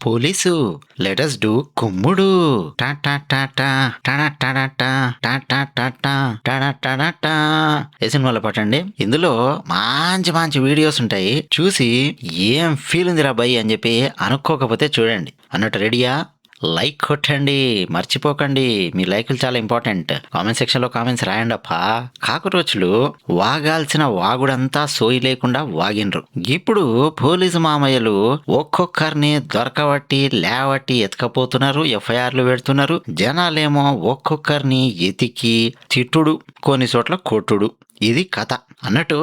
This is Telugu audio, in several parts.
పోలీసు లెటస్ డూ కుమ్ముడు టా టా టా టా టా టా టా టా టా టా టా టా టా టా టా ఏ సినిమాలో పాటండి. ఇందులో మంచి మంచి వీడియోస్ ఉంటాయి. చూసి ఏం ఫీల్ ఉందిరా బై అని చెప్పి అనుకోకపోతే చూడండి. అన్నట్టు రెడీయా? లైక్ కొట్టండి, మర్చిపోకండి. మీ లైకులు చాలా ఇంపార్టెంట్. కామెంట్ సెక్షన్ లో కామెంట్స్ రాయండి అప్ప. కాకరోచులు వాగాల్సిన వాగుడంతా సోయి లేకుండా వాగినరు. ఇప్పుడు పోలీసు మామయ్యలు ఒక్కొక్కరిని దొరకబట్టి లేవట్టి ఎతకపోతున్నారు, ఎఫ్ఐఆర్లు పెడుతున్నారు. జనాలేమో ఒక్కొక్కరిని ఎతికి తిట్టుడు, కొన్ని చోట్ల కొట్టుడు. ఇది కథ. అన్నట్టు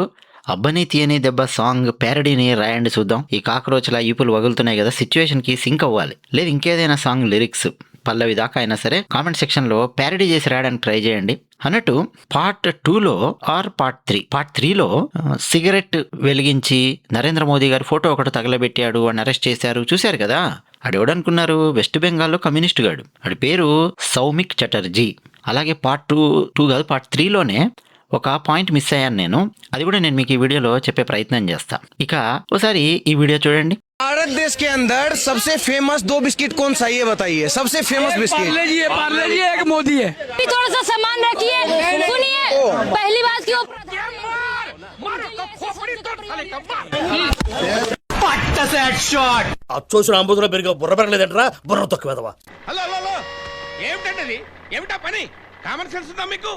అబ్బని తీయని దెబ్బ సాంగ్ ప్యారడీని రాయండి చూద్దాం. ఈ కాకరోచ్ల ఈపులు వగులుతున్నాయి కదా, సిచ్యువేషన్ కి సింక్ అవ్వాలి. లేదు ఇంకేదైనా సాంగ్ లిరిక్స్ పల్లవి దాకా అయినా సరే కామెంట్ సెక్షన్ లో ప్యారడీ చేసి రాయడానికి ట్రై చేయండి. అన్నట్టు పార్ట్ 2లో ఆర్ పార్ట్ 3లో సిగరెట్ వెలిగించి నరేంద్ర మోదీ గారి ఫోటో ఒకటి తగలబెట్టాడు, అని అరెస్ట్ చేశారు. చూశారు కదా. ఆడెవడనుకున్నారు? వెస్ట్ బెంగాల్లో కమ్యూనిస్ట్ గాడు. ఆడి పేరు సౌమిక్ చటర్జీ. అలాగే పార్ట్ 2 కాదు, పార్ట్ 3లోనే ఒక పాయింట్ మిస్ అయ్యాను నేను. అది కూడా నేను మీకు ఈ వీడియోలో చెప్పే ప్రయత్నం చేస్తా. ఇక ఒకసారి ఈ వీడియో చూడండి. भारत देश के अंदर सबसे फेमस 2 बिस्किट कौन सा है ये बताइए? सबसे फेमस बिस्किट पार्ले जी एक मोदी है। थोड़ा सा सामान रखिए, सुनिए। पहली बात क्यों అచ్చోసిన అంబుధులో పెరిగే బుర్ర పెరగలేదంటరా, బుర్ర తొక్కువేదవా. హలో హలో హలో, ఏమిటండి? ఏమిటా పని? కామన్ సెన్స్ ఉందా మీకు?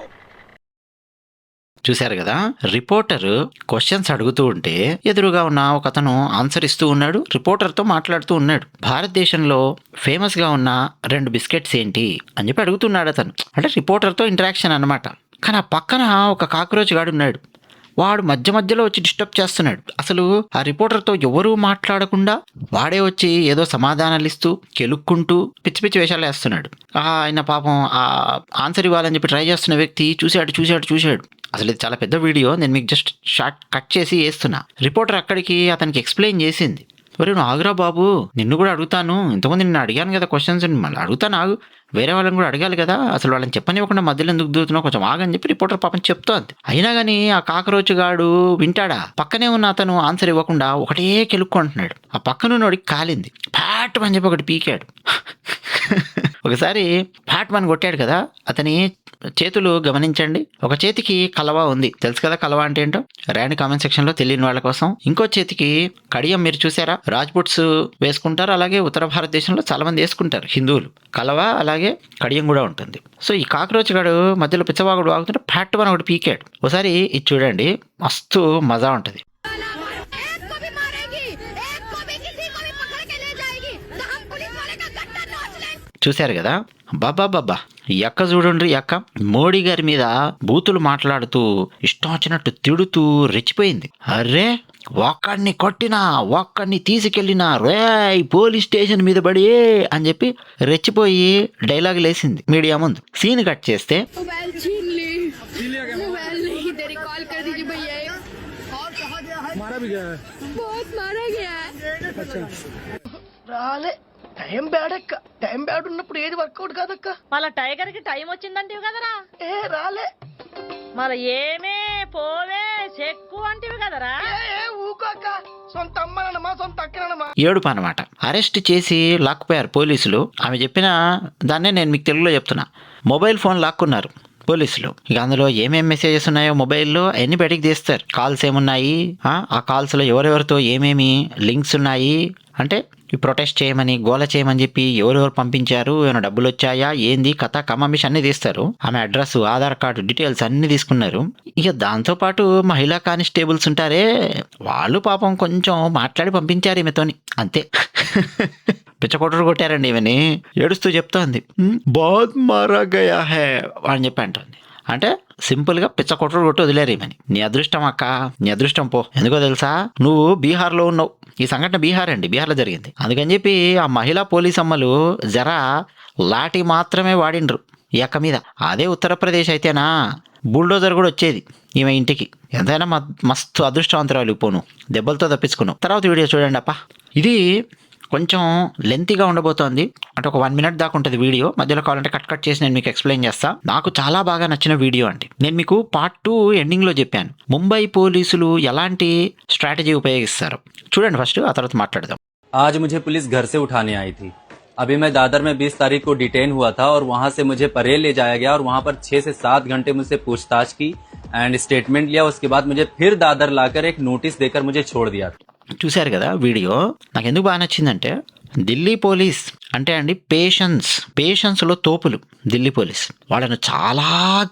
చూశారు కదా. రిపోర్టర్ క్వశ్చన్స్ అడుగుతూ ఉంటే ఎదురుగా ఉన్న ఒక అతను ఆన్సర్ ఇస్తూ ఉన్నాడు, రిపోర్టర్తో మాట్లాడుతూ ఉన్నాడు. భారతదేశంలో ఫేమస్ గా ఉన్న 2 బిస్కెట్స్ ఏంటి అని చెప్పి అడుగుతున్నాడు అతను. అంటే రిపోర్టర్తో ఇంటరాక్షన్ అనమాట. కానీ ఆ పక్కన ఒక కాక్రోచ్ గాడు ఉన్నాడు. వాడు మధ్యలో వచ్చి డిస్టర్బ్ చేస్తున్నాడు. అసలు ఆ రిపోర్టర్తో ఎవరూ మాట్లాడకుండా వాడే వచ్చి ఏదో సమాధానాలు ఇస్తూ కెలుక్కుంటూ పిచ్చి పిచ్చి వేషాలు వేస్తున్నాడు. ఆయన పాపం ఆ ఆన్సర్ ఇవ్వాలని చెప్పి ట్రై చేస్తున్న వ్యక్తి చూశాడు. అసలు ఇది చాలా పెద్ద వీడియో, నేను మీకు జస్ట్ షార్ట్ కట్ చేసి వేస్తున్నా. రిపోర్టర్ అక్కడికి అతనికి ఎక్స్ప్లెయిన్ చేసింది. మరి నువ్వు ఆగురా బాబు, నిన్ను కూడా అడుగుతాను. ఇంతకుముందు నిన్ను అడిగాను కదా క్వశ్చన్స్, మళ్ళీ అడుగుతాను ఆగు. వేరే వాళ్ళని కూడా అడగాలి కదా, అసలు వాళ్ళని చెప్పనివ్వకుండా మధ్యలో ఎందుకు దూరుతున్నావు, కొంచెం ఆగని చెప్పి రిపోర్టర్ పాపం చెప్తోంది. అయినా కానీ ఆ కాకరోచు గాడు వింటాడా? పక్కనే ఉన్న అతను ఆన్సర్ ఇవ్వకుండా ఒకటే కెలుక్కుంటున్నాడు. ఆ పక్కనున్నోడికి కాలింది. ఫ్యాట్ అని చెప్పి ఒకటి పీకాడు. ఒకసారి ఫ్యాట్ మని కొట్టాడు కదా, అతని చేతులు గమనించండి. ఒక చేతికి కలవా ఉంది, తెలుసు కదా కలవా అంటే ఏంటో, రాండి కామెంట్ సెక్షన్ లో తెలియని వాళ్ళ కోసం. ఇంకో చేతికి కడియం మీరు చూసారా, రాజ్పుట్స్ వేసుకుంటారు, అలాగే ఉత్తర భారతదేశంలో చాలా మంది వేసుకుంటారు హిందువులు. కలవా అలాగే కడియం కూడా ఉంటుంది. సో ఈ కాక్రోచ్ గాడు మధ్యలో పిచ్చవాగుడు వాగుతుంటే ఫ్యాట్ అని ఒకటి పీకాడు. ఒకసారి ఇది చూడండి, మస్తు మజా ఉంటుంది. చూశారు కదా. బాబా ఎక్క చూడండి, ఎక్క మోడీ గారి మీద బూతులు మాట్లాడుతూ ఇష్టం వచ్చినట్టు తిడుతూ రెచ్చిపోయింది. అరే ఒక్కడిని కొట్టినా, ఒక్కడిని తీసుకెళ్ళినా రేయ్ పోలీస్ స్టేషన్ మీద పడి అని చెప్పి రెచ్చిపోయి డైలాగ్ లేసింది మీడియా ముందు. సీన్ కట్ చేస్తే టైం బ్యాడ్ ఉన్నప్పుడు ఏది వర్కౌట్ కాదక్క. మళ్ళా టైగర్ కి టైం వచ్చిందంటివి కదరా. రాలే మళ్ళా ఏమే పోవే చెక్కు అంటివి కదరా. ఊకోక్క, సొంత అమ్మనమ్మా సొంత అక్కనమ్మా. ఏడుపు అనమాట. అరెస్ట్ చేసి లాక్కుపోయారు పోలీసులు. ఆమె చెప్పిన దాన్నే నేను మీకు తెలుగులో చెప్తున్నా. మొబైల్ ఫోన్ లాక్కున్నారు పోలీసులు. ఇక అందులో ఏమేమి మెసేజెస్ ఉన్నాయో మొబైల్లో అన్ని బయటికి తీస్తారు. కాల్స్ ఏమున్నాయి, ఆ కాల్స్ లో ఎవరెవరితో ఏమేమి లింక్స్ ఉన్నాయి, అంటే ప్రొటెస్ట్ చేయమని గోల చేయమని చెప్పి ఎవరెవరు పంపించారు, ఏమైనా డబ్బులు వచ్చాయా, ఏంది కథ కమామిష్ అన్ని తీస్తారు. ఆమె అడ్రస్, ఆధార్ కార్డు డీటెయిల్స్ అన్ని తీసుకున్నారు. ఇక దాంతోపాటు మహిళా కానిస్టేబుల్స్ ఉంటారే, వాళ్ళు పాపం కొంచెం మాట్లాడి పంపించారు ఈమెతోని, అంతే. పిచ్చకొట్టరు కొట్టారండి ఈమెని. ఏడుస్తూ చెప్తోంది బాత్ మారా గయా హే అని చెప్పి అంటుంది. అంటే సింపుల్ గా పిచ్చకొట్టరు కొట్టి వదిలేరు ఈమెని. నీ అదృష్టం అక్క, నీ అదృష్టం పో. ఎందుకో తెలుసా, నువ్వు బీహార్లో ఉన్నావు. ఈ సంఘటన బీహార్లో జరిగింది. అందుకని చెప్పి ఆ మహిళా పోలీస్ అమ్మలు జరా లాఠీ మాత్రమే వాడిండ్రు ఈ అక్క మీద. అదే ఉత్తరప్రదేశ్ అయితేనా బుల్డోజర్ కూడా వచ్చేది ఈమె ఇంటికి. ఎంతైనా మస్తు అదృష్టవంతురాలు పోను, దెబ్బలతో తప్పించుకున్నావు. తర్వాత వీడియో చూడండి అప్ప. ఇది కొంచెం లెంతీగా ఉండబోతోంది, అంటే ఒక 1 minute దాకా ఉంటుంది వీడియో. మధ్యలో కావాలంటే కట్ చేసి నేను మీకు ఎక్స్ప్లెయిన్ చేస్తా. నాకు చాలా బాగా నచ్చిన వీడియో అండి. నేను మీకు పార్ట్ 2 ఎండింగ్లో చెప్పాను ముంబై పోలీసులు ఎలాంటి స్ట్రాటజీ ఉపయోగిస్తారు. చూడండి ఫస్ట్, ఆ తర్వాత మాట్లాడదాం. आज मुझे पुलिस घर से उठाने आई थी। अभी मैं दादर में 20 तारीख को डिटेन हुआ था और वहां से मुझे परेल ले जाया गया और वहां पर 6 से 7 घंटे मुझसे पूछताछ की एंड स्टेटमेंट लिया। उसके बाद मुझे फिर दादर लाकर एक नोटिस देकर मुझे छोड़ दिया। చూశారు కదా వీడియో. నాకు ఎందుకు బాగా నచ్చిందంటే ఢిల్లీ పోలీస్ అంటే అండి పేషెన్స్లో తోపులు. ఢిల్లీ పోలీస్ వాళ్ళను చాలా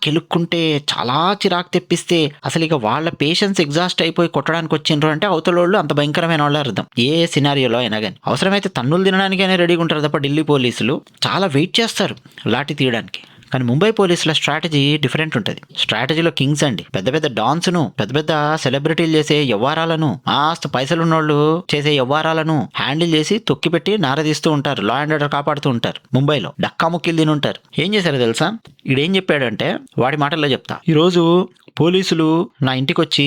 కెలుక్కుంటే చాలా చిరాకు తెప్పిస్తే అసలు ఇక వాళ్ళ పేషెన్స్ ఎగ్జాస్ట్ అయిపోయి కొట్టడానికి వచ్చిండ్రు అంటే అవతల వాళ్ళు అంత భయంకరమైన వాళ్ళు అర్థం. ఏ సినారియోలో అయినా కానీ అవసరమైతే తన్నులు తినడానికైనా రెడీగా ఉంటారు తప్ప ఢిల్లీ పోలీసులు చాలా వెయిట్ చేస్తారు లాఠీ తీయడానికి. కానీ ముంబై పోలీసుల స్ట్రాటజీ డిఫరెంట్ ఉంటుంది. స్ట్రాటజీలో కింగ్స్ అండి, పెద్ద పెద్ద డాన్స్ను, పెద్ద పెద్ద సెలబ్రిటీలు చేసే వ్యవహారాలను, ఆస్త పైసలు ఉన్నోళ్ళు చేసే వ్యవహారాలను హ్యాండిల్ చేసి తొక్కిపెట్టి నారదీస్తూ ఉంటారు. లా అండ్ ఆర్డర్ కాపాడుతూ ఉంటారు. ముంబైలో డక్కా ముక్కిలు తిని ఉంటారు. ఏం చేశారో తెలుసా? ఈడేం చెప్పాడంటే వాడి మాటల్లో చెప్తా. ఈరోజు పోలీసులు నా ఇంటికి వచ్చి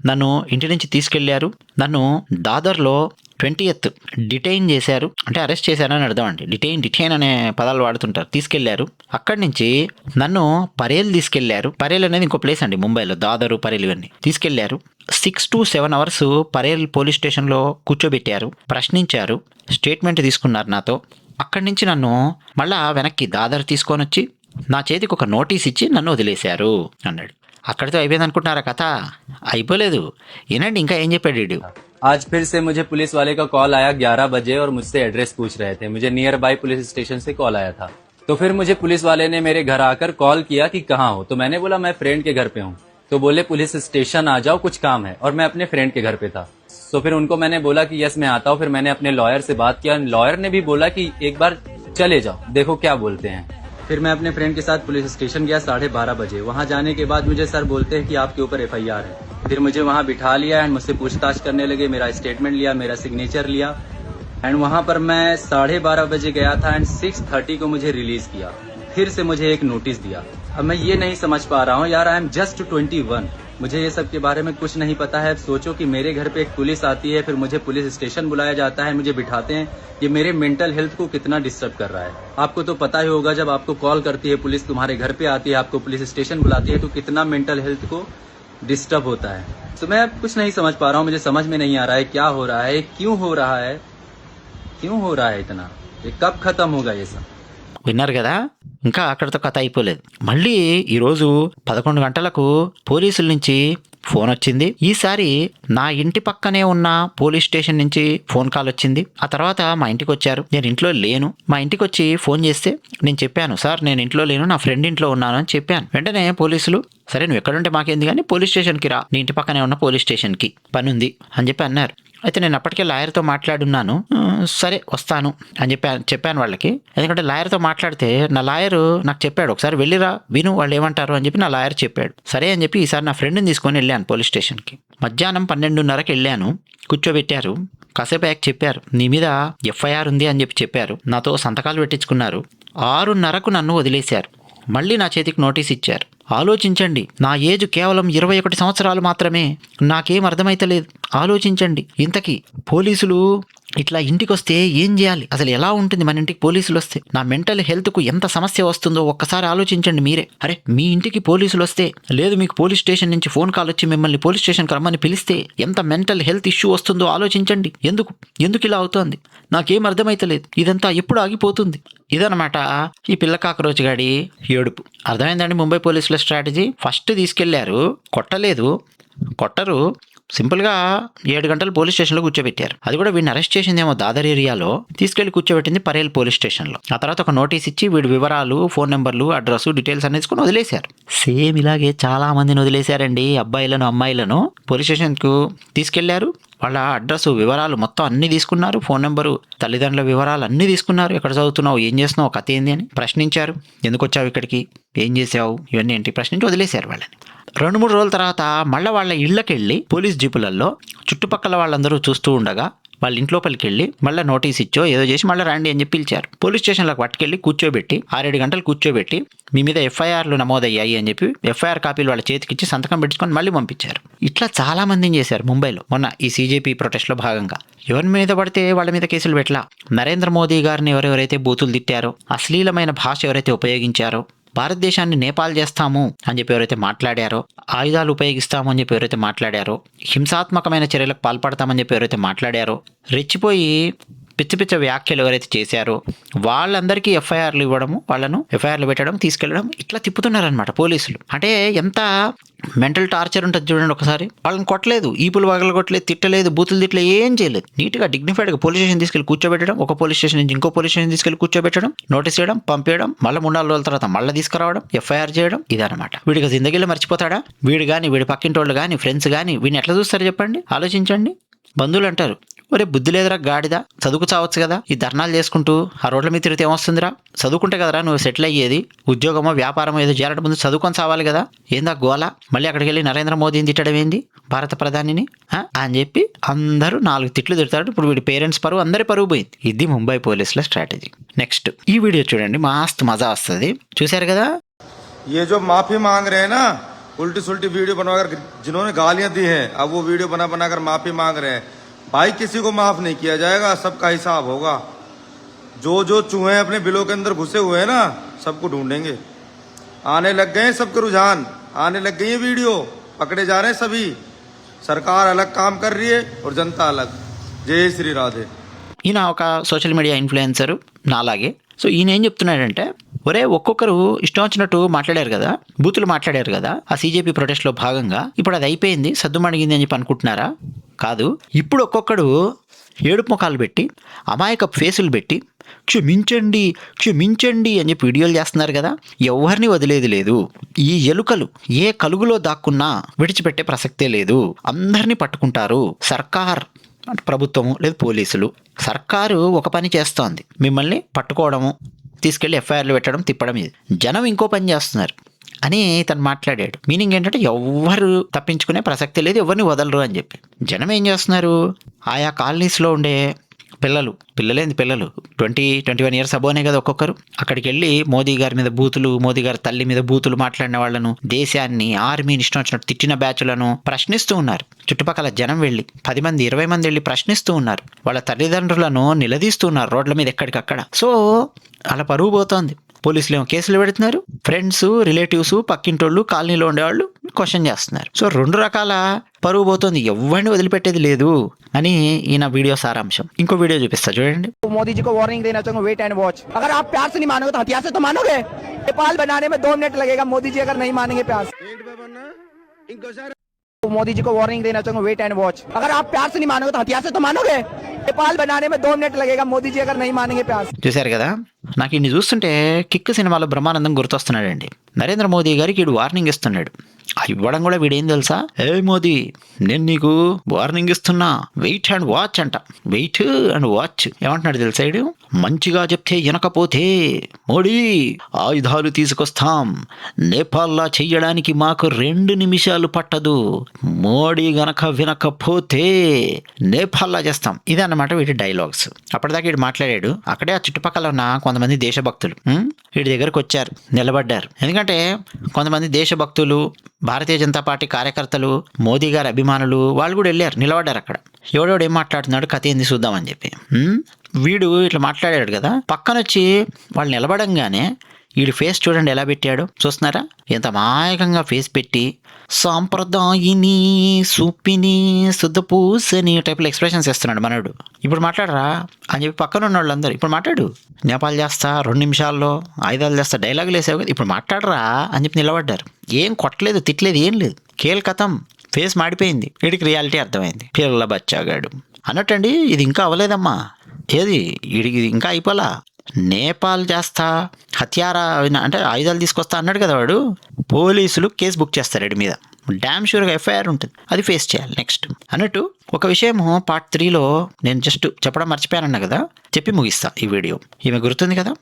నన్ను ఇంటి నుంచి తీసుకెళ్లారు. నన్ను దాదర్లో 20th డిటైన్ చేశారు, అంటే అరెస్ట్ చేశారని అర్థం అండి. డిటైన్ అనే పదాలు వాడుతుంటారు. తీసుకెళ్లారు. అక్కడి నుంచి నన్ను పరేల్ తీసుకెళ్లారు. పరేల్ అనేది ఇంకో ప్లేస్ అండి ముంబైలో. దాదరు, పరేల్ ఇవన్నీ తీసుకెళ్లారు. 6 to 7 hours పరేల్ పోలీస్ స్టేషన్లో కూర్చోబెట్టారు, ప్రశ్నించారు, స్టేట్మెంట్ తీసుకున్నారు నాతో. అక్కడి నుంచి నన్ను మళ్ళా వెనక్కి దాదర్ తీసుకొని వచ్చి నా చేతికి ఒక నోటీస్ ఇచ్చి నన్ను వదిలేశారు అన్నాడు. అక్కడితో అయిపోయింది అనుకుంటున్నారా కథ? అయిపోలేదు. ఏనండి ఇంకా ఏం చెప్పాడు వీడు. आज फिर से मुझे पुलिस वाले का कॉल आया 11 बजे और मुझसे एड्रेस पूछ रहे थे। मुझे नियर बाय पुलिस स्टेशन से कॉल आया था। तो फिर मुझे पुलिस वाले ने मेरे घर आकर कॉल किया कि कहाँ हो। तो मैंने बोला मैं फ्रेंड के घर पे हूँ। तो बोले पुलिस स्टेशन आ जाओ, कुछ काम है। और मैं अपने फ्रेंड के घर पे था। तो फिर उनको मैंने बोला कि यस मैं आता हूँ। फिर मैंने अपने लॉयर से बात किया। लॉयर ने भी बोला कि एक बार चले जाओ, देखो क्या बोलते हैं। फिर मैं अपने फ्रेंड के साथ पुलिस स्टेशन गया 12:30 बजे। वहाँ जाने के बाद मुझे सर बोलते हैं कि आपके ऊपर FIR है। फिर मुझे वहाँ बिठा लिया एंड मुझसे पूछताछ करने लगे। मेरा स्टेटमेंट लिया, मेरा सिग्नेचर लिया एंड वहाँ पर मैं 12:30 बजे गया था एंड 6:30 को मुझे रिलीज किया। फिर से मुझे एक नोटिस दिया। अब मैं ये नहीं समझ पा रहा हूँ यार, आई एम जस्ट 21, मुझे ये सब के बारे में कुछ नहीं पता है। सोचो कि मेरे घर पे एक पुलिस आती है, फिर मुझे पुलिस स्टेशन बुलाया जाता है, मुझे बिठाते हैं। ये मेरे मेंटल हेल्थ को कितना डिस्टर्ब कर रहा है। आपको तो पता ही होगा, जब आपको कॉल करती है पुलिस, तुम्हारे घर पे आती है, आपको पुलिस स्टेशन बुलाती है, तो कितना मेंटल हेल्थ को डिस्टर्ब होता है। तो मैं अब कुछ नहीं समझ पा रहा हूँ, मुझे समझ में नहीं आ रहा है क्या हो रहा है, क्यों हो रहा है, क्यों हो रहा है इतना, ये कब खत्म होगा ये सब। విన్నారు కదా, ఇంకా అక్కడితో కథ అయిపోలేదు. మళ్ళీ ఈరోజు 11 గంటలకు పోలీసుల నుంచి ఫోన్ వచ్చింది. ఈసారి నా ఇంటి పక్కనే ఉన్న పోలీస్ స్టేషన్ నుంచి ఫోన్ కాల్ వచ్చింది. ఆ తర్వాత మా ఇంటికి వచ్చారు. నేను ఇంట్లో లేను. మా ఇంటికి వచ్చి ఫోన్ చేస్తే నేను చెప్పాను, సార్ నేను ఇంట్లో లేను, నా ఫ్రెండ్ ఇంట్లో ఉన్నాను అని చెప్పాను. వెంటనే పోలీసులు, సరే నువ్వు ఎక్కడుంటే మాకేంది కానీ పోలీస్ స్టేషన్కి రా, నీ ఇంటి పక్కనే ఉన్న పోలీస్ స్టేషన్కి పని ఉంది అని చెప్పి అన్నారు. అయితే నేను అప్పటికే లాయర్తో మాట్లాడున్నాను. సరే వస్తాను అని చెప్పాను వాళ్ళకి. ఎందుకంటే లాయర్తో మాట్లాడితే నా లాయరు నాకు చెప్పాడు, ఒకసారి వెళ్ళిరా విను వాళ్ళు ఏమంటారు అని చెప్పి నా లాయర్ చెప్పాడు. సరే అని చెప్పి ఈసారి నా ఫ్రెండ్ని తీసుకొని వెళ్ళాను పోలీస్ స్టేషన్కి. మధ్యాహ్నం 12:30కి వెళ్ళాను. కూర్చోబెట్టారు. కాసేపు అయ్యాక చెప్పారు, నీ మీద FIR ఉంది అని చెప్పి చెప్పారు. నాతో సంతకాలు పెట్టించుకున్నారు. 6:30కు నన్ను వదిలేశారు. మళ్ళీ నా చేతికి నోటీస్ ఇచ్చారు. ఆలోచించండి, నా ఏజ్ కేవలం 21 సంవత్సరాలు మాత్రమే. నాకేం అర్థమైతలేదు. ఆలోచించండి, ఇంతకీ పోలీసులు ఇట్లా ఇంటికి వస్తే ఏం చేయాలి, అసలు ఎలా ఉంటుంది మన ఇంటికి పోలీసులు వస్తే, నా మెంటల్ హెల్త్కు ఎంత సమస్య వస్తుందో ఒక్కసారి ఆలోచించండి మీరే. అరే మీ ఇంటికి పోలీసులు వస్తే, లేదు మీకు పోలీస్ స్టేషన్ నుంచి ఫోన్ కాల్ వచ్చి మిమ్మల్ని పోలీస్ స్టేషన్కి రమ్మని పిలిస్తే ఎంత మెంటల్ హెల్త్ ఇష్యూ వస్తుందో ఆలోచించండి. ఎందుకు ఇలా అవుతోంది, నాకేం అర్థమైతలేదు, ఇదంతా ఎప్పుడు ఆగిపోతుంది. ఇదనమాట ఈ పిల్ల కాకరోజు గాడి ఏడుపు. అర్థమైందండి ముంబై పోలీసుల స్ట్రాటజీ. ఫస్ట్ తీసుకెళ్లారు, కొట్టరు, సింపుల్గా 7 గంటలు పోలీస్ స్టేషన్లో కూర్చోబెట్టారు. అది కూడా వీడిని అరెస్ట్ చేసిందేమో దాదర్ ఏరియాలో, తీసుకెళ్లి కూర్చోబెట్టింది పరేల్ పోలీస్ స్టేషన్లో. ఆ తర్వాత ఒక నోటీస్ ఇచ్చి వీడి వివరాలు, ఫోన్ నెంబర్లు, అడ్రస్, డీటెయిల్స్ అన్ని తీసుకొని వదిలేశారు. సేమ్ ఇలాగే చాలా మందిని వదిలేశారండి, అబ్బాయిలను అమ్మాయిలను. పోలీస్ స్టేషన్కు తీసుకెళ్లారు, వాళ్ళ అడ్రస్ వివరాలు మొత్తం అన్నీ తీసుకున్నారు, ఫోన్ నెంబరు, తల్లిదండ్రుల వివరాలు అన్నీ తీసుకున్నారు. ఎక్కడ చదువుతున్నావు, ఏం చేస్తున్నావు, కథ ఏంది అని ప్రశ్నించారు. ఎందుకు వచ్చావు ఇక్కడికి, ఏం చేసావు, ఇవన్నీ ఏంటి ప్రశ్నించి వదిలేశారు వాళ్ళని. 2-3 రోజుల తర్వాత మళ్ళీ వాళ్ళ ఇళ్ళకి వెళ్ళి పోలీస్ జీపులలో చుట్టుపక్కల వాళ్ళందరూ చూస్తూ ఉండగా వాళ్ళ ఇంట్లోపలికి వెళ్ళి మళ్ళీ నోటీస్ ఇచ్చో ఏదో చేసి మళ్ళీ రండి అని చెప్పి పిలిచారు. పోలీస్ స్టేషన్లోకి పట్టుకెళ్ళి కూర్చోబెట్టి 6-7 గంటలు కూర్చోబెట్టి మీ మీద FIRలు నమోదయ్యాయి అని చెప్పి FIR కాపీలు వాళ్ళ చేతికిచ్చి సంతకం పెట్టుకొని మళ్ళీ పంపించారు. ఇట్లా చాలా మందిని చేశారు ముంబైలో. మొన్న ఈ CJP ప్రొటెస్ట్లో భాగంగా ఎవరి మీద పడితే వాళ్ళ మీద కేసులు పెట్టలా. నరేంద్ర మోదీ గారిని ఎవరెవరైతే బూతులు తిట్టారో, అశ్లీలమైన భాష ఎవరైతే ఉపయోగించారో, భారతదేశాన్ని నేపాల్ చేస్తాము అని చెప్పి ఎవరైతే మాట్లాడారో, ఆయుధాలు ఉపయోగిస్తాము అని చెప్పి ఎవరైతే మాట్లాడారో, హింసాత్మకమైన చర్యలకు పాల్పడతామని చెప్పి ఎవరైతే మాట్లాడారో, రెచ్చిపోయి పిచ్చ పిచ్చ వ్యాఖ్యలు ఎవరైతే చేశారో వాళ్ళందరికీ ఎఫ్ఐఆర్లు ఇవ్వడము, వాళ్ళను ఎఫ్ఐఆర్లు పెట్టడం, తీసుకెళ్లడం, ఇట్లా తిప్పుతున్నారనమాట పోలీసులు. అంటే ఎంత మెంటల్ టార్చర్ ఉంటుంది చూడండి ఒకసారి. వాళ్ళని కొట్టలేదు, ఈపులు వగలు కొట్టలేదు, తిట్టలేదు, బూతులు తిట్టలే, ఏం చేయలేదు. నీట్గా డిగ్నిఫైడ్గా పోలీస్ స్టేషన్ తీసుకెళ్లి కూర్చోబెట్టడం, ఒక పోలీస్ స్టేషన్ నుంచి ఇంకో పోలీస్ స్టేషన్ తీసుకెళ్లి కూర్చోబెట్టడం, నోటీస్ చేయడం, పంపేయడం, మళ్ళీ 3-4 రోజుల తర్వాత మళ్ళీ తీసుకురావడం, ఎఫ్ఐఆర్ చేయడం, ఇదనమాట. వీడికి జిందగీలో మర్చిపోతాడా? వీడు కానీ, వీడి పక్కింటోళ్ళు కానీ, ఫ్రెండ్స్ కానీ వీడిని ఎట్లా చూస్తారు చెప్పండి, ఆలోచించండి. బంధువులు అంటారు, ఒరే బుద్ధి లేదురా గాడిదా, చదువుకు చావచ్చు కదా, ఈ ధర్నాలు చేసుకుంటూ ఆ రోడ్ల మీద తిరిగితే ఏమొస్తుందిరా? చదువుకుంటే కదరా నువ్వు సెటిల్ అయ్యేది, ఉద్యోగమో వ్యాపారమో ఏదో చేరడం ముందు చదువుకొని చావాలి కదా, ఏందా గోల? మళ్ళీ అక్కడికి వెళ్ళి నరేంద్ర మోదీని తిట్టడం ఏంది, భారత ప్రధానిని అని చెప్పి అందరూ 4 తిట్లు తిడతాడు. ఇప్పుడు వీడి పేరెంట్స్ పరువు, అందరి పరువు పోయింది. ఇది ముంబై పోలీసుల స్ట్రాటజీ. నెక్స్ట్ ఈ వీడియో చూడండి, మస్తు మజా వస్తుంది. చూశారు కదా? ये जो माफी मांग रहे हैं ना, उल्टी सुल्टी वीडियो बनवाकर, जिन्होंने गालियां दी हैं, अब वो वीडियो बना बनाकर माफी मांग रहे हैं। भाई किसी को माफ नहीं किया जाएगा, सबका हिसाब होगा। जो जो चूहे अपने बिलों के अंदर घुसे हुए हैं ना, सबको ढूंढेंगे। आने लग गए सबके रुझान, आने लग गई है वीडियो, पकड़े जा रहे हैं सभी। सरकार अलग काम कर रही है और जनता अलग। जय श्री राधे। ఈయన ఒక సోషల్ మీడియా ఇన్ఫ్లుయెన్సర్ నాలాగే. సో ఈయన ఏం చెప్తున్నాడంటే, ఒరే ఒక్కొక్కరు ఇష్టం వచ్చినట్టు మాట్లాడారు కదా, బూతులు మాట్లాడారు కదా ఆ సీజేపీ ప్రొటెస్ట్లో భాగంగా, ఇప్పుడు అది అయిపోయింది, సద్దుమణిగింది అని చెప్పి అనుకుంటున్నారా? కాదు, ఇప్పుడు ఒక్కొక్కడు ఏడుపు ముఖాలు పెట్టి, అమాయక ఫేసులు పెట్టి, క్షమించండి క్షమించండి అని చెప్పి వీడియోలు చేస్తున్నారు కదా. ఎవరిని వదిలేది లేదు. ఈ ఎలుకలు ఏ కలుగులో దాక్కున్నా విడిచిపెట్టే ప్రసక్తే లేదు. అందరినీ పట్టుకుంటారు. సర్కార్ అంటే ప్రభుత్వము లేదు పోలీసులు, సర్కారు ఒక పని చేస్తోంది, మిమ్మల్ని పట్టుకోవడము, తీసుకెళ్లి ఎఫ్ఐఆర్లు పెట్టడం, తిప్పడం. ఇది జనం ఇంకో పని చేస్తున్నారు అని తను మాట్లాడాడు. మీనింగ్ ఏంటంటే ఎవ్వరు తప్పించుకునే ప్రసక్తి లేదు, ఎవరిని వదలరు అని చెప్పి. జనం ఏం చేస్తున్నారు, ఆయా కాలనీస్లో ఉండే పిల్లలు 20-21 ఇయర్స్ అబోనే కదా ఒక్కొక్కరు, అక్కడికి వెళ్ళి మోదీ గారి మీద బూతులు, మోదీ గారి తల్లి మీద బూతులు మాట్లాడిన వాళ్ళను, దేశాన్ని, ఆర్మీని ఇష్టం వచ్చినట్టు తిట్టిన బ్యాచ్లను ప్రశ్నిస్తూ ఉన్నారు. చుట్టుపక్కల జనం వెళ్ళి 10 మంది 20 మంది వెళ్ళి ప్రశ్నిస్తూ ఉన్నారు. వాళ్ళ తల్లిదండ్రులను నిలదీస్తూ ఉన్నారు రోడ్ల మీద ఎక్కడికక్కడ. సో అలా పరువు పోతోంది. పోలీసులు ఏమో కేసులు పెడుతున్నారు, ఫ్రెండ్స్, రిలేటివ్స్, పక్కింటోళ్ళు, కాలనీలో ఉండేవాళ్ళు క్వశ్చన్ చేస్తున్నారు. సో 2 రకాల పరువు పోతుంది, ఎవరిని వదిలిపెట్టేది లేదు అని ఈయన వీడియో సారాంశం. ఇంకో వీడియో చూపిస్తా చూడండి. मोदी जी को वार्निंग देना चाहूंगा, वेट एंड वॉच। अगर आप प्यार से नहीं मानोगे तो हथियार से तो मानोगे। नेपाल बनाने में 2 मिनट लगेगा, मोदी जी अगर नहीं मानेंगे प्यार से। मोदी जी को वार्निंग देना चाहूंगा, वेट एंड वॉच। अगर आप प्यार से नहीं मानोगे तो हथियार से तो मानोगे। नेपाल बनाने में 2 मिनट लगेगा, मोदी जी अगर नहीं मानेंगे प्यार से। చూశారు కదా? నాకు ఇన్ని చూస్తుంటే కిక్ సినిమాలో బ్రహ్మానందం గుర్తొస్తున్నాడండి. నరేంద్ర మోదీ గారికి వీడు వార్నింగ్ ఇస్తున్నాడు. ఆ ఇవ్వడం కూడా వీడేం తెలుసా, ఏ మోదీ నేను నీకు వార్నింగ్ ఇస్తున్నా, వెయిట్ అండ్ వాచ్ అంట. వెయిట్ అండ్ వాచ్ ఏమంటున్నాడు తెలుసా వీడు? మంచిగా చెప్తే వినకపోతే మోడీ ఆయుధాలు తీసుకొస్తాం, నేపాల్లా చెయ్యడానికి మాకు 2 నిమిషాలు పట్టదు, మోడీ గనక వినకపోతే నేపాల్లా చేస్తాం. ఇదన్నమాట వీడి డైలాగ్స్. అప్పటిదాకా వీడు మాట్లాడాడు. అక్కడే ఆ చుట్టుపక్కల ఉన్న కొంతమంది దేశభక్తులు వీడి దగ్గరకు వచ్చారు, నిలబడ్డారు. ఎందుకంటే కొంతమంది దేశభక్తులు, భారతీయ జనతా పార్టీ కార్యకర్తలు, మోదీ గారి అభిమానులు వాళ్ళు కూడా వెళ్ళారు, నిలబడ్డారు అక్కడ. ఎవడెవడు ఏం మాట్లాడుతున్నాడు, కథ ఏంది చూద్దామని చెప్పి. వీడు ఇట్లా మాట్లాడాడు కదా, పక్కనొచ్చి వాళ్ళు నిలబడంగానే వీడి ఫేస్ చూడండి ఎలా పెట్టాడు, చూస్తున్నారా? ఎంత అమాయకంగా ఫేస్ పెట్టి సాంప్రదాయిని సూపిని శుద్ధపూసని టైప్లో ఎక్స్ప్రెషన్స్ ఇస్తున్నాడు మనడు. ఇప్పుడు మాట్లాడరా అని చెప్పి పక్కన ఉన్న వాళ్ళందరూ ఇప్పుడు మాట్లాడు, నేపాల్ చేస్తా 2 నిమిషాల్లో, ఆయుధాలు చేస్తా, డైలాగులు వేసావు కదా, ఇప్పుడు మాట్లాడరా అని చెప్పి నిలబడ్డారు. ఏం కొట్టలేదు, తిట్టలేదు, ఏం లేదు. కేల్ కథం, ఫేస్ మాడిపోయింది. వీడికి రియాలిటీ అర్థమైంది. పిల్లల బచ్చాగాడు అన్నట్టండి. ఇది ఇంకా అవ్వలేదమ్మా, ఏది వీడికి ఇంకా అయిపోలా. నేపాల్ చేస్తా, హత్యారా అంటే ఆయుధాలు తీసుకొస్తా అన్నాడు కదా వాడు. పోలీసులు కేసు బుక్ చేస్తారు వీడి మీద, డ్యామ్ షూర్గా ఎఫ్ఐఆర్ ఉంటుంది, అది ఫేస్ చేయాలి. నెక్స్ట్ అన్నట్టు ఒక విషయము పార్ట్ 3లో నేను జస్ట్ చెప్పడం మర్చిపోయానన్నా కదా, చెప్పి ముగిస్తా ఈ వీడియో. ఈమె గుర్తుంది కదా,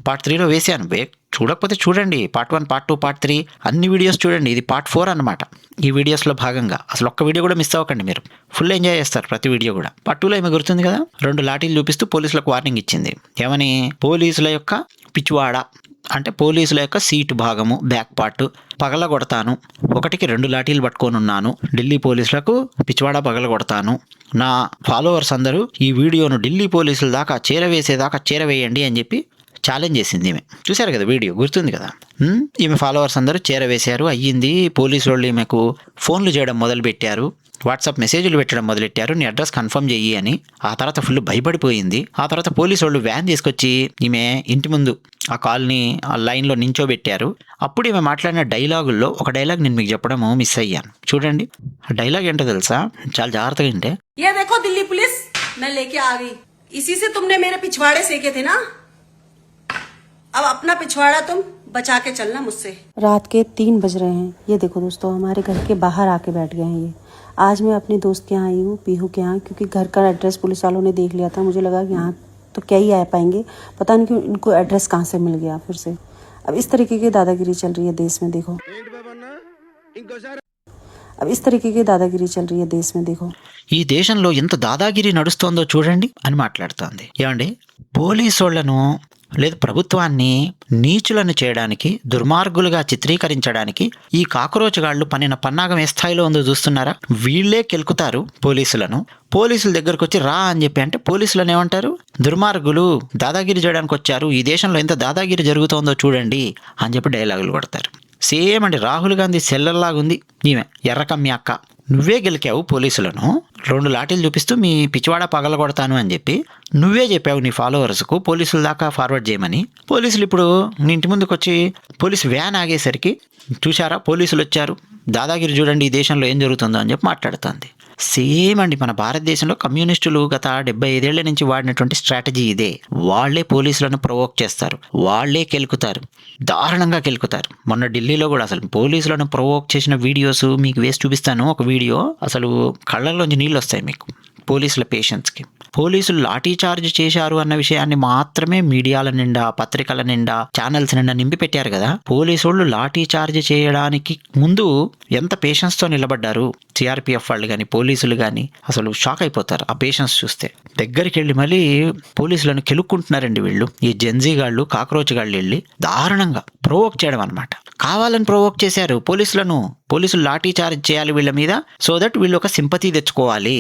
పార్ట్ 3లో వేసాను. చూడకపోతే చూడండి, పార్ట్ 1, పార్ట్ 2, పార్ట్ 3 అన్ని వీడియోస్ చూడండి. ఇది పార్ట్ 4 అన్నమాట. ఈ వీడియోస్లో భాగంగా అసలు ఒక్క వీడియో కూడా మిస్ అవ్వకండి, మీరు ఫుల్ ఎంజాయ్ చేస్తారు ప్రతి వీడియో కూడా. పార్ట్ 2లో ఏమో గుర్తుంది కదా, 2 లాఠీలు చూపిస్తూ పోలీసులకు వార్నింగ్ ఇచ్చింది. ఏమని? పోలీసుల యొక్క పిచ్చివాడ అంటే పోలీసుల యొక్క సీటు భాగము, బ్యాక్ పార్ట్ పగలగొడతాను, 1కి 2 లాఠీలు పట్టుకొని ఉన్నాను, ఢిల్లీ పోలీసులకు పిచ్చివాడ పగలగొడతాను, నా ఫాలోవర్స్ అందరూ ఈ వీడియోను ఢిల్లీ పోలీసుల దాకా చేరవేసేదాకా చేరవేయండి అని చెప్పి ఛాలెంజ్ చేసింది ఈమె. చూశారు కదా వీడియో, గుర్తుంది కదా. ఈమె ఫాలోవర్స్ అందరూ చేరవేశారు, అయ్యింది. పోలీసు వాళ్ళు ఈమెకు ఫోన్లు చేయడం మొదలుపెట్టారు, వాట్సాప్ మెసేజ్లు పెట్టడం మొదలెట్టారు, నీ అడ్రస్ కన్ఫర్మ్ చెయ్యి అని. ఆ తర్వాత ఫుల్ భయపడిపోయింది. ఆ తర్వాత పోలీసు వాళ్ళు వ్యాన్ తీసుకొచ్చి ఈమె ఇంటి ముందు ఆ కాల్ని ఆ లైన్లో నించోబెట్టారు. అప్పుడు ఈమె మాట్లాడిన డైలాగుల్లో ఒక డైలాగ్ నేను మీకు చెప్పడము మిస్ అయ్యాను. చూడండి ఆ డైలాగ్ ఏంటో తెలుసా, చాలా జాగ్రత్తగా వింటే. ये देखो दिल्ली पुलिस, मैं लेके आ गई. इसी से तुमने मेरे पिछवाड़े सेके थे ना, अब अपना पिछवाड़ा तुम बचा के चलना मुझसे. रात के 3 बज रहे हैं. ये देखो दोस्तों, हमारे घर के बाहर आके बैठ गए हैं ये. आज मैं अपनी दोस्त के यहाँ आई हूँ, पीहू के यहाँ, क्योंकि घर का एड्रेस पुलिस वालों ने देख लिया था. मुझे लगा कि यहाँ तो क्या ही आ पाएंगे, पता नहीं क्यों इनको एड्रेस कहाँ से मिल गया फिर से. अब इस तरीके की दादागिरी चल रही है देश में, देखो. अब इस तरीके की दादागिरी चल रही है देश में, देखो. ఈ దేశంలో ఎంత దాదాగిరి నడుస్తోందో చూడండి అని మాట్లాడుతోంది. ఏమండి, పోలీసు వాళ్ళను లేదా ప్రభుత్వాన్ని నీచులను చేయడానికి, దుర్మార్గులుగా చిత్రీకరించడానికి ఈ కాకరోచగాళ్లు పన్నిన పన్నాగం ఏ స్థాయిలో ఉందో చూస్తున్నారా? వీళ్లే కెలుకుతారు పోలీసులను. పోలీసుల దగ్గరకు వచ్చి రా అని చెప్పి అంటే పోలీసులను ఏమంటారు? దుర్మార్గులు, దాదాగిరి చేయడానికి వచ్చారు, ఈ దేశంలో ఎంత దాదాగిరి జరుగుతోందో చూడండి అని చెప్పి డైలాగులు కొడతారు. సేమ్ అండి, రాహుల్ గాంధీ సెల్లర్లాగుంది ఈమె, ఎర్రకమ్మి అక్క. నువ్వే గెలికావు పోలీసులను, 2 లాఠీలు చూపిస్తూ మీ పిచ్చివాడ పగలగొడతాను అని చెప్పి నువ్వే చెప్పావు నీ ఫాలోవర్స్కు పోలీసుల దాకా ఫార్వర్డ్ చేయమని. పోలీసులు ఇప్పుడు నీ ఇంటి ముందుకు వచ్చి పోలీసు వ్యాన్ ఆగేసరికి చూశారా పోలీసులు వచ్చారు, దాదాగిరి చూడండి ఈ దేశంలో ఏం జరుగుతుందో అని చెప్పి మాట్లాడుతుంది. సేమ్ అండి, మన భారతదేశంలో కమ్యూనిస్టులు గత 75 ఏళ్ల నుంచి వాడినటువంటి స్ట్రాటజీ ఇదే. వాళ్లే పోలీసులను ప్రొవోక్ చేస్తారు, వాళ్లే కెలుకుతారు, దారుణంగా కెలుకుతారు. మొన్న ఢిల్లీలో కూడా అసలు పోలీసులను ప్రొవోక్ చేసిన వీడియోస్ మీకు వేసి చూపిస్తాను. ఒక వీడియో అసలు కళ్ళల్లోంచి నీళ్ళు వస్తాయి మీకు. పోలీసుల పేషెన్స్కి పోలీసులు లాఠీ చార్జ్ చేశారు అన్న విషయాన్ని మాత్రమే మీడియాల నిండా, పత్రికల నిండా, ఛానల్స్ నిండా నింపి పెట్టారు కదా. పోలీసు వాళ్ళు లాఠీ చార్జ్ చేయడానికి ముందు ఎంత పేషెన్స్తో నిలబడ్డారు సిఆర్పిఎఫ్ వాళ్ళు కానీ పోలీసులు కానీ, అసలు షాక్ అయిపోతారు ఆ పేషెన్స్ చూస్తే. దగ్గరికి వెళ్ళి మళ్ళీ పోలీసులను కెలుక్కుంటున్నారండి వీళ్ళు, ఈ జెన్జీ గాళ్ళు, కాక్రోచ్ గాళ్ళు వెళ్ళి దారుణంగా ప్రొవోక్ చేయడం అనమాట. కావాలని ప్రొవోక్ చేశారు పోలీసులను. పోలీసులు లాఠీ చార్జ్ చేయాలి వీళ్ళ మీద, సో దట్ వీళ్ళు ఒక సింపతి తెచ్చుకోవాలి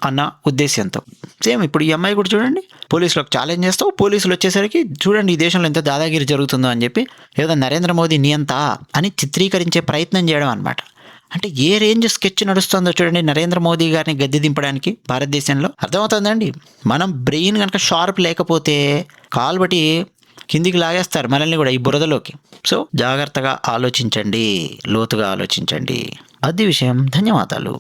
అన్న ఉద్దేశంతో. సేమ్ ఇప్పుడు ఈ అమ్మాయి కూడా చూడండి, పోలీసులకు ఛాలెంజ్ చేస్తావు, పోలీసులు వచ్చేసరికి చూడండి ఈ దేశంలో ఎంత దాదాగిరి జరుగుతుందో అని చెప్పి ఏదో నరేంద్ర మోదీ నియంత అని చిత్రీకరించే ప్రయత్నం చేయడం అనమాట. అంటే ఏ రేంజ్ స్కెచ్ నడుస్తుందో చూడండి నరేంద్ర మోదీ గారిని గద్దె దింపడానికి భారతదేశంలో. అర్థమవుతుందండి, మనం బ్రెయిన్ కనుక షార్ప్ లేకపోతే కాలు బట్టి కిందికి లాగేస్తారు మనల్ని కూడా ఈ బురదలోకి. సో జాగ్రత్తగా ఆలోచించండి, లోతుగా ఆలోచించండి. అది విషయం. ధన్యవాదాలు.